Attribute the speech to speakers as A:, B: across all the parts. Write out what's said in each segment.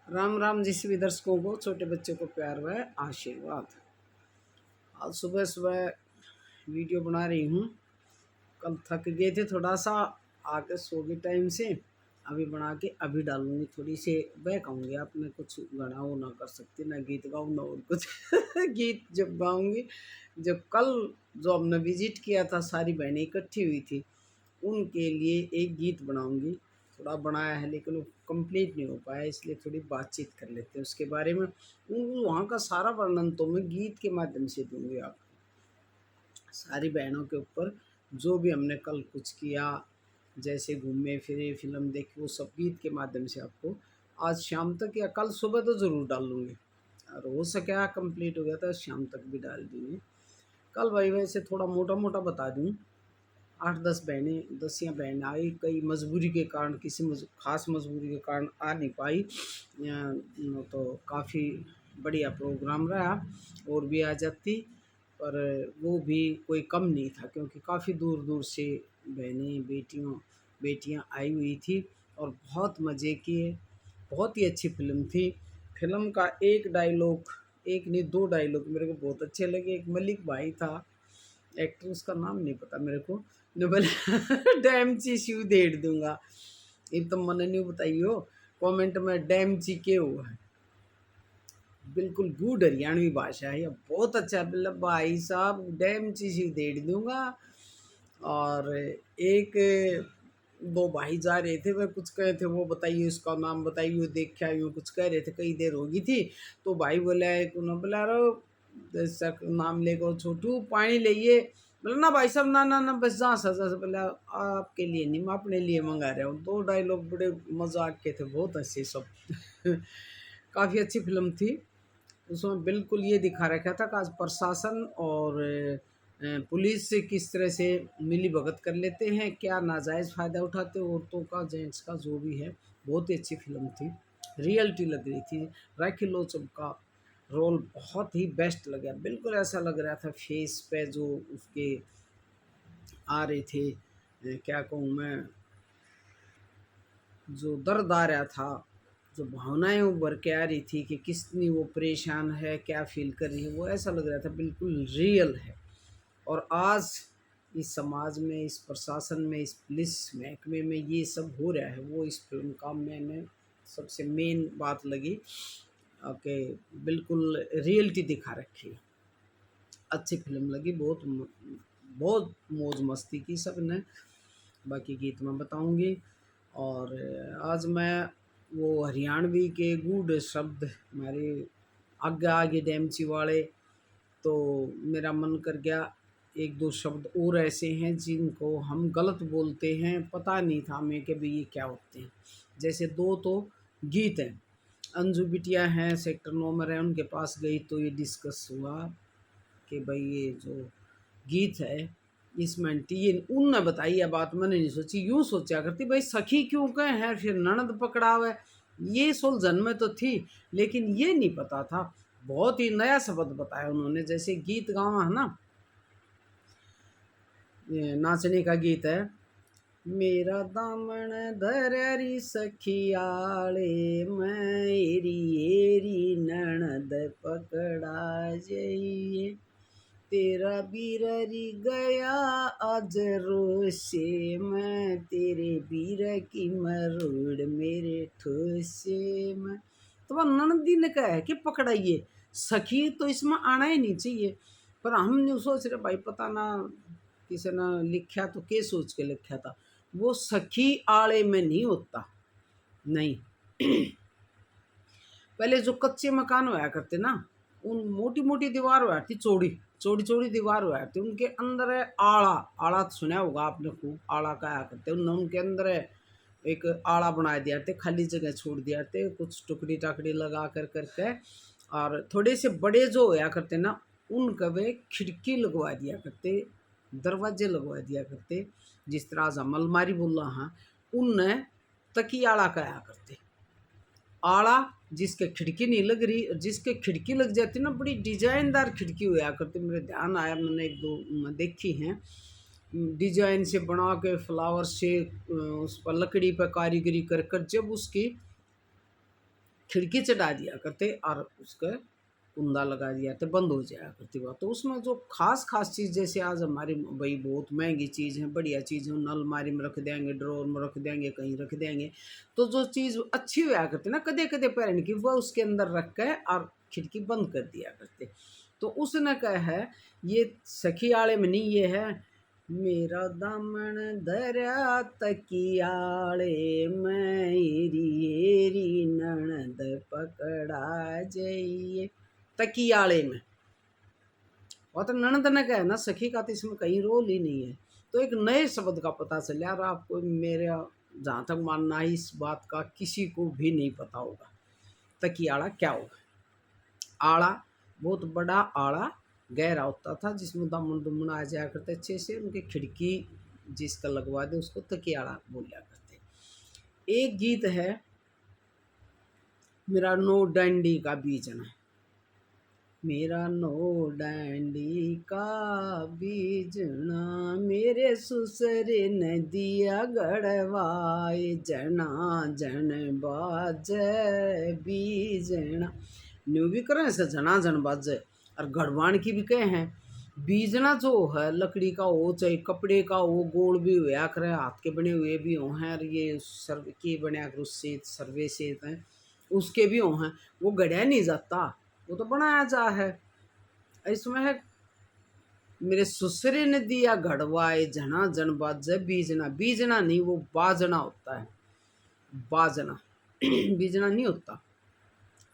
A: राम राम जी सभी दर्शकों को, छोटे बच्चों को प्यार व आशीर्वाद। आज सुबह सुबह वीडियो बना रही हूँ। कल थक गए थे थोड़ा सा, आके सो गए टाइम से। अभी बना के अभी डालूंगी, थोड़ी सी बहकाऊंगी। आप मैं कुछ गाना वो ना कर सकती, ना गीत गाऊँ ना और कुछ गीत जब गाऊंगी, जब कल जो हमने विजिट किया था, सारी बहनें इकट्ठी हुई थी, उनके लिए एक गीत बनाऊंगी। थोड़ा बनाया है लेकिन वो कंप्लीट नहीं हो पाया, इसलिए थोड़ी बातचीत कर लेते हैं उसके बारे में। वहाँ का सारा वर्णन तो मैं गीत के माध्यम से दूंगी आप सारी बहनों के ऊपर। जो भी हमने कल कुछ किया, जैसे घूमे फिरे, फिल्म देखी, वो सब गीत के माध्यम से आपको आज शाम तक या कल सुबह तो ज़रूर डाल लूँगी, और हो सके कंप्लीट हो गया तो शाम तक भी डाल दूँगी। कल भाई वैसे थोड़ा मोटा मोटा बता दूँ। 8-10 बहनें, 10 या बहन आई, कई मजबूरी के कारण, किसी खास मजबूरी के कारण आ नहीं पाई। तो काफ़ी बढ़िया प्रोग्राम रहा, और भी आ जाती, पर वो भी कोई कम नहीं था, क्योंकि काफ़ी दूर दूर से बहनें, बेटियां आई हुई थी, और बहुत मज़े किए। बहुत ही अच्छी फिल्म थी। फिल्म का एक डायलॉग, एक नहीं 2 डायलॉग मेरे को बहुत अच्छे लगे। एक मलिक भाई था, एक्टर, उसका नाम नहीं पता मेरे को, ने बोले डैम ची शिव देड़ दूंगा। ये तो मैंने नहीं बताइयो कमेंट में, डैम ची के हुआ है। बिल्कुल गुड हरियाणवी भाषा है, ये बहुत अच्छा है। मतलब भाई साहब, डैम ची शिव देड़ दूंगा। और एक दो भाई जा रहे थे, वह कुछ कहे थे, वो बताइए उसका नाम बताइए, देख के आई हूँ, कुछ कह रहे थे, कई देर होगी थी। तो भाई बोला, एक उन्होंने बोला, रो नाम लेकर छोटू पानी लेइए। बोला ना भाई साहब, ना ना ना, बस जहाँ सजा से। बोला आपके लिए नहीं, मैं अपने लिए मंगा रहा हूँ। 2 डायलॉग बड़े मजाक के थे, बहुत हंसे सब काफ़ी अच्छी फिल्म थी। उसमें बिल्कुल ये दिखा रखा था कि आज प्रशासन और पुलिस से किस तरह से मिली भगत कर लेते हैं, क्या नाजायज़ फ़ायदा उठाते हैं औरतों का, जेंट्स का, जो भी है। बहुत ही अच्छी फिल्म थी, रियलिटी लग रही थी। राखी लोचन का रोल बहुत ही बेस्ट लगा, बिल्कुल ऐसा लग रहा था फेस पे जो उसके आ रहे थे, क्या कहूँ मैं, जो दर्द आ रहा था, जो भावनाएं उभर के आ रही थी कि कितनी वो परेशान है, क्या फील कर रही है, वो ऐसा लग रहा था बिल्कुल रियल है। और आज इस समाज में, इस प्रशासन में, इस पुलिस महकमे में ये सब हो रहा है, वो इस फिल्म का मैंने सबसे मेन बात लगी कि बिल्कुल रियलिटी दिखा रखी है। अच्छी फिल्म लगी, बहुत बहुत मौज मस्ती की सब ने। बाकी गीत मैं बताऊंगी। और आज मैं वो हरियाणवी के गूढ़ शब्द हमारे आगे आगे डेमची वाले, तो मेरा मन कर गया। एक दो शब्द और ऐसे हैं जिनको हम गलत बोलते हैं, पता नहीं था हमें कि भाई ये क्या होते हैं। जैसे 2 तो गीत हैं। अंजू बिटिया हैं, सेक्टर 9 में रहे, उनके पास गई तो ये डिस्कस हुआ कि भाई ये जो गीत है, इसमें ये उनने बताई है बात, मैंने नहीं सोची। यूँ सोचा करती भाई सखी क्यों कहे हैं, फिर ननद पकड़ावे, ये सुलझन में तो थी, लेकिन ये नहीं पता था। बहुत ही नया शब्द बताया उन्होंने। जैसे गीत गावा है ना, ये नाचने का गीत है, मेरा दामन धरी सखियाले, मेरी एरी ननद पकड़ा जाइए, तेरा बीररी गया आज रोसे, मैं तेरे बीर की मरोड़ मेरे ठोसे में। तो वह ननदी ने कहा है कि पकड़ाइए, सखी तो इसमें आना ही नहीं चाहिए। पर हम नहीं सोच रहे भाई, पता ना किसी ने लिखा तो के सोच के लिखा था, वो सखी आड़े में नहीं होता। नहीं पहले जो कच्चे मकान हुआ करते ना, उन मोटी मोटी दीवार हुआ थी, चौड़ी चौड़ी चौड़ी दीवार हुआ थी, उनके अंदर है आड़ा। आड़ा तो सुना होगा आपने, खूब आड़ा कहा करते उनके अंदर है। एक आड़ा बना दिया थे, खाली जगह छोड़ दिया थे, कुछ टुकड़ी टाकड़ी लगा कर करके। और थोड़े से बड़े जो होया करते ना, उनका वे खिड़की लगवा दिया करते, दरवाजे लगवा दिया करते। जिस तरह आज हम अलमारी बोल रहा हाँ, उनने तकी आड़ा कहा करते। आड़ा जिसके खिड़की नहीं लग रही, जिसके खिड़की लग जाती ना, बड़ी डिजाइनदार खिड़की हुआ करती। मेरे ध्यान आया, मैंने एक दो देखी हैं, डिजाइन से बना के, फ्लावर से उस पर लकड़ी पर कारीगरी कर कर जब उसकी खिड़की चढ़ा दिया करते और उसका कुंदा लगा दिया तो बंद हो जाया करती बात। तो उसमें जो खास खास चीज़, जैसे आज हमारी भाई बहुत महंगी चीज़ है, बढ़िया चीज़ है, उन अलमारी में रख देंगे, ड्रॉर में रख देंगे, कहीं रख देंगे, तो जो चीज़ अच्छी हुआ करती ना कदे कदे पहन की, वह उसके अंदर रख के और खिड़की बंद कर दिया करते। तो उसने कहा है ये सखी आले में नहीं, ये है मेरा दामन दरिया तकियाले मेरी एरी ननद पकड़ा जाइए, तकियाले में। और तो ननद ने कहा ना सखी का, तो इसमें कहीं रोल ही नहीं है। तो एक नए शब्द का पता चल यार आपको, मेरा जहाँ तक मानना है इस बात का किसी को भी नहीं पता होगा तकियाड़ा क्या होगा। आड़ा बहुत बड़ा आड़ा गहरा होता था जिसमें दामन दुमन आ जाया करते अच्छे से, उनकी खिड़की जिसका लगवा दे उसको तकियाड़ा बोलिया करते। एक गीत है मेरा नो डंडी का बीजना, मेरा नो डंडी का बीजना, मेरे सुसरे ने दिया गड़वाए जना जन बाज बीजना। न्यू भी करें से जना जन बाजे, और गढ़वान की भी कहे हैं। बीजना जो है लकड़ी का हो चाहे कपड़े का हो, गोल भी हुआ करे, हाथ के बने हुए भी हो हैं, और ये सर्व के बने उससे सर्वे से हैं उसके भी हो हैं, वो गढ़ा नहीं जाता, वो तो बनाया जा है। इसमें है मेरे ससुरे ने दिया गढ़वाए जना जन बाजे बीजना, बीजना नहीं वो बाजना होता है, बाजना बीजना नहीं होता।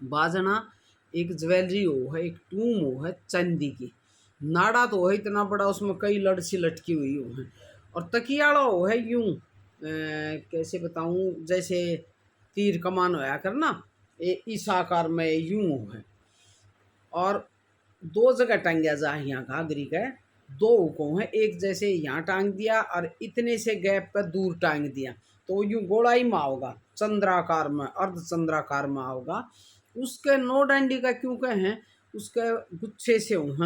A: बाजना एक ज्वेलरी हो है, एक टूम हो है चांदी की, नाड़ा तो है इतना बड़ा उसमें कई लड़सी लटकी हुई हो है, और तकियाड़ा हो है यूं कैसे बताऊं, जैसे तीर कमान होया कर ना इस आकार में यूं हो है, और दो जगह टांगा जा यहाँ घाघरी का, दो हुकों है, एक जैसे यहाँ टांग दिया और इतने से गैप पर दूर टांग दिया, तो यूं गोलाई में आओगा, चंद्राकार में अर्ध चंद्राकार में आओगा। उसके नो डंडी का क्यों कहें, उसके गुच्छे से हो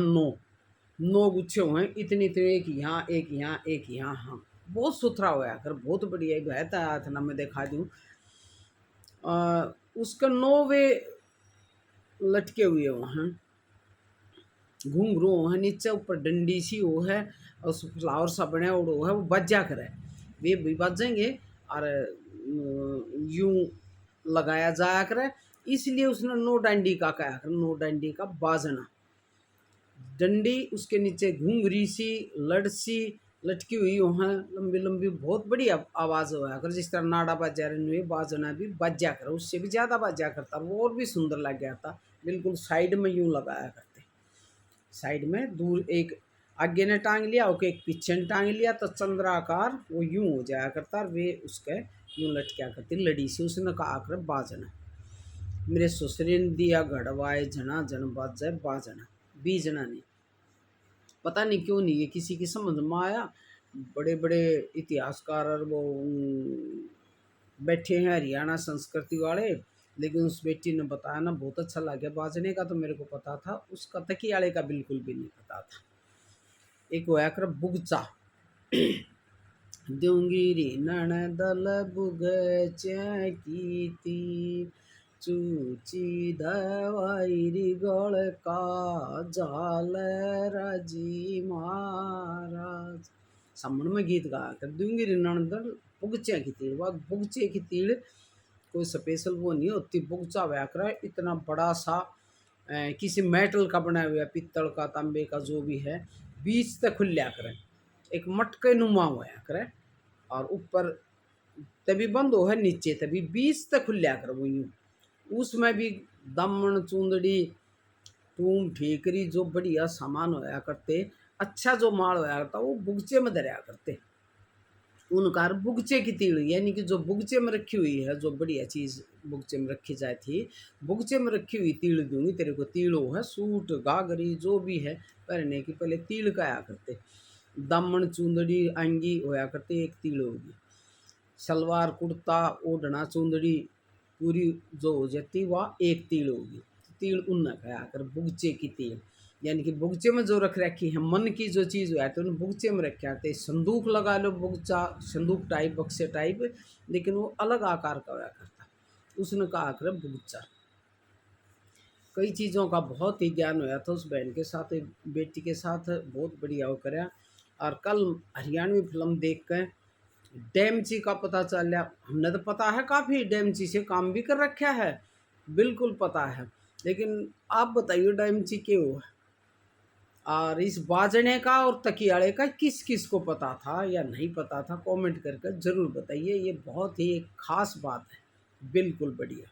A: नौ गुच्छे हुए इतनी इतने, एक यहाँ एक यहाँ एक यहाँ, हाँ बहुत सुथरा हुआ कर, बहुत बढ़िया बहता आया था ना, मैं दिखा दूँ। उसका 9 वे लटके हुए वहाँ घुंघरू है, नीचे ऊपर डंडी सी वो है, और फ्लावर सा बने और वो है वो बजा करे, वे भी बजेंगे और यूं लगाया जाया करे, इसलिए उसने नो डंडी का कहा कर, नो डंडी का बाजना। डंडी उसके नीचे घुंघरी सी लड़सी लटकी हुई हो हैं, लंबी लंबी बहुत बड़ी आवाज़ होया कर, जिस तरह नाड़ा बाजा रहे बाजना भी बाजा कर, उससे भी ज़्यादा बाजा करता, वो और भी सुंदर लग गया था। बिल्कुल साइड में यूं लगाया करते, साइड में दूर एक आगे ने टांग लिया, ओके एक पीछे ने टांग लिया, तो चंद्राकार वो यूं हो जाया करता, और वे उसके यूं लटका करती लड़ी से। उसने कहा कर बाजना, मेरे ससुरे ने दिया गढ़वाए जना जन बाजे बाजना, बीजना नहीं, पता नहीं क्यों नहीं ये किसी की समझ में आया। बड़े बड़े इतिहासकार और वो बैठे हैं हरियाणा संस्कृति वाले, लेकिन उस बेटी ने बताया ना बहुत अच्छा लगा, बाजने का तो मेरे को पता था, उसका तकियाड़े का बिल्कुल भी नहीं पता था। एक होया कर बुगचा, दूंगी रे ननदल बुगचा की ती, चूची दवाई री गल का जाल राजी महाराज। सामने में गीत गा कर दूंगी रे ननदल बुगचा की तीड़, बात बुगचे की तीड़ कोई स्पेशल वो नहीं होती, बुगचा व्याकरण इतना बड़ा सा किसी मेटल का बना हुआ, पित्तल का तांबे का जो भी है, बीच तक खुल्या करे, एक मटके नुमा हुआ करे, और ऊपर तभी बंद हो है, नीचे तभी बीच तक खुल्या कर वो यूँ, उसमें भी दमन चूंदड़ी टूम ठीकरी जो बढ़िया सामान होया करते, अच्छा जो माल होया करता वो बुगचे में धरया करते। उनकार बुगचे की तीड़, यानी कि जो बुगचे में रखी हुई है, जो बढ़िया चीज़ बुगचे में रखी जाए थी, बुगचे में रखी हुई तीड़ दूंगी तेरे को, तीड़ो है सूट गागरी जो भी है पहनने की, पहले तीड़ का आया करते, दामन चूंदड़ी अंगी होया करते, एक तीड़ होगी, सलवार कुर्ता ओढ़ना चूंदड़ी पूरी जो हो जाती वह एक तीड़ होगी, तीड़ उन्ना कहा कर बुगचे की तीड़, यानी कि बुगचे में जो रख रखी है मन की जो चीज़ हुआ है तो उन्हें बुगचे में रखे आते, संदूक लगा लो बुगचा, संदूक टाइप बक्से टाइप, लेकिन वो अलग आकार का हुआ करता, उसने कहा कर बुगचा। कई चीज़ों का बहुत ही ज्ञान होया था उस बहन के साथ, बेटी के साथ बहुत बढ़िया वो कराया। और कल हरियाणवी फिल्म देख कर डेमची का पता चल गया। हमने तो पता है काफ़ी, डेमची से काम भी कर रखा है, बिल्कुल पता है, लेकिन आप बताइए डेमची क्यों है। और इस बाजने का और तकियाड़े का किस किस को पता था या नहीं पता था, कमेंट करके ज़रूर बताइए। ये बहुत ही एक ख़ास बात है, बिल्कुल बढ़िया।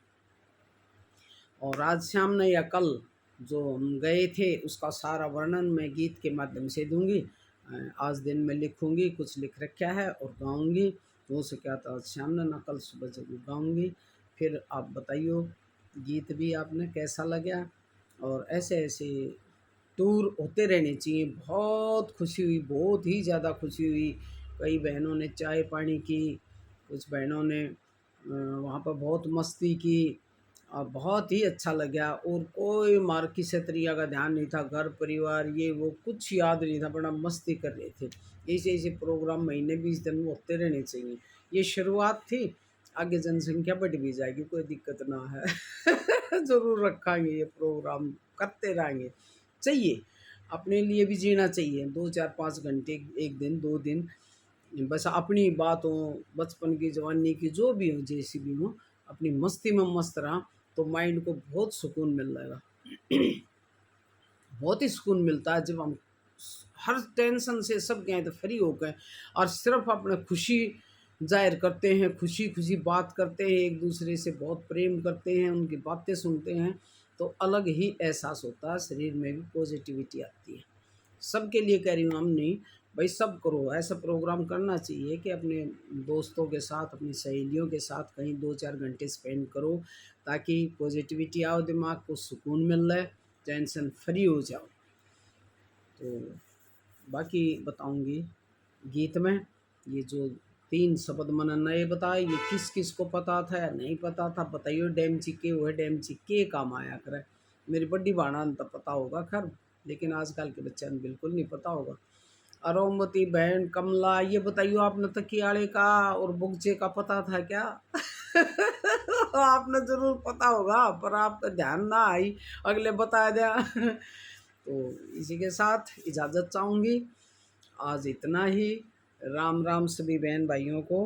A: और आज शाम ने या कल जो हम गए थे उसका सारा वर्णन मैं गीत के माध्यम से दूंगी। आज दिन में लिखूंगी, कुछ लिख रखा है और गाऊंगी। तो हो सके तो आज शाम ने ना कल सुबह जरूर गाऊंगी। फिर आप बताइए गीत भी आपने कैसा लगा। और ऐसे ऐसे टूर होते रहने चाहिए। बहुत खुशी हुई, बहुत ही ज़्यादा खुशी हुई। कई बहनों ने चाय पानी की, कुछ बहनों ने वहाँ पर बहुत मस्ती की और बहुत ही अच्छा लगा। और कोई मार्की क्षत्रिया का ध्यान नहीं था, घर परिवार ये वो कुछ याद नहीं था, बड़ा मस्ती कर रहे थे। ऐसे ऐसे प्रोग्राम महीने 20 दिन में होते रहने चाहिए। ये शुरुआत थी, आगे जनसंख्या बढ़ भी जाएगी, कोई दिक्कत ना है। ज़रूर रखेंगे ये प्रोग्राम, करते रहेंगे। चाहिए, अपने लिए भी जीना चाहिए 2 4 5 घंटे, एक दिन 2 दिन, बस अपनी बात हो, बचपन की जवानी की जो भी हो, जैसी भी हो, अपनी मस्ती में मस्त रहा तो माइंड को बहुत सुकून मिल जाएगा। बहुत ही सुकून मिलता है जब हम हर टेंशन से सब गए तो फ्री हो गए और सिर्फ अपने खुशी जाहिर करते हैं, खुशी खुशी बात करते हैं, एक दूसरे से बहुत प्रेम करते हैं, उनकी बातें सुनते हैं, तो अलग ही एहसास होता है, शरीर में भी पॉजिटिविटी आती है। सबके लिए कह रही हूँ, हम नहीं भाई, सब करो। ऐसा प्रोग्राम करना चाहिए कि अपने दोस्तों के साथ, अपनी सहेलियों के साथ कहीं 2 4 घंटे स्पेंड करो, ताकि पॉजिटिविटी आओ, दिमाग को सुकून मिल रहा है, टेंशन फ्री हो जाओ। तो बाकी बताऊंगी गीत में। ये जो 3 शब्द मैंने नए बताए, ये किस किस को पता था या नहीं पता था, बताइए। डेमची के हुए, डेमची के काम आया करे। मेरी बड़ी बाणा तो पता होगा खैर, लेकिन आजकल के बच्चे ने बिल्कुल नहीं पता होगा। अरोमती बहन कमला, ये बताइए आपने तकियाड़े का और बुगचे का पता था क्या? आपने जरूर पता होगा, पर आपका ध्यान ना आई, अगले बता दिया। तो इसी के साथ इजाज़त चाहूँगी। आज इतना ही। राम राम सभी बहन भाइयों को।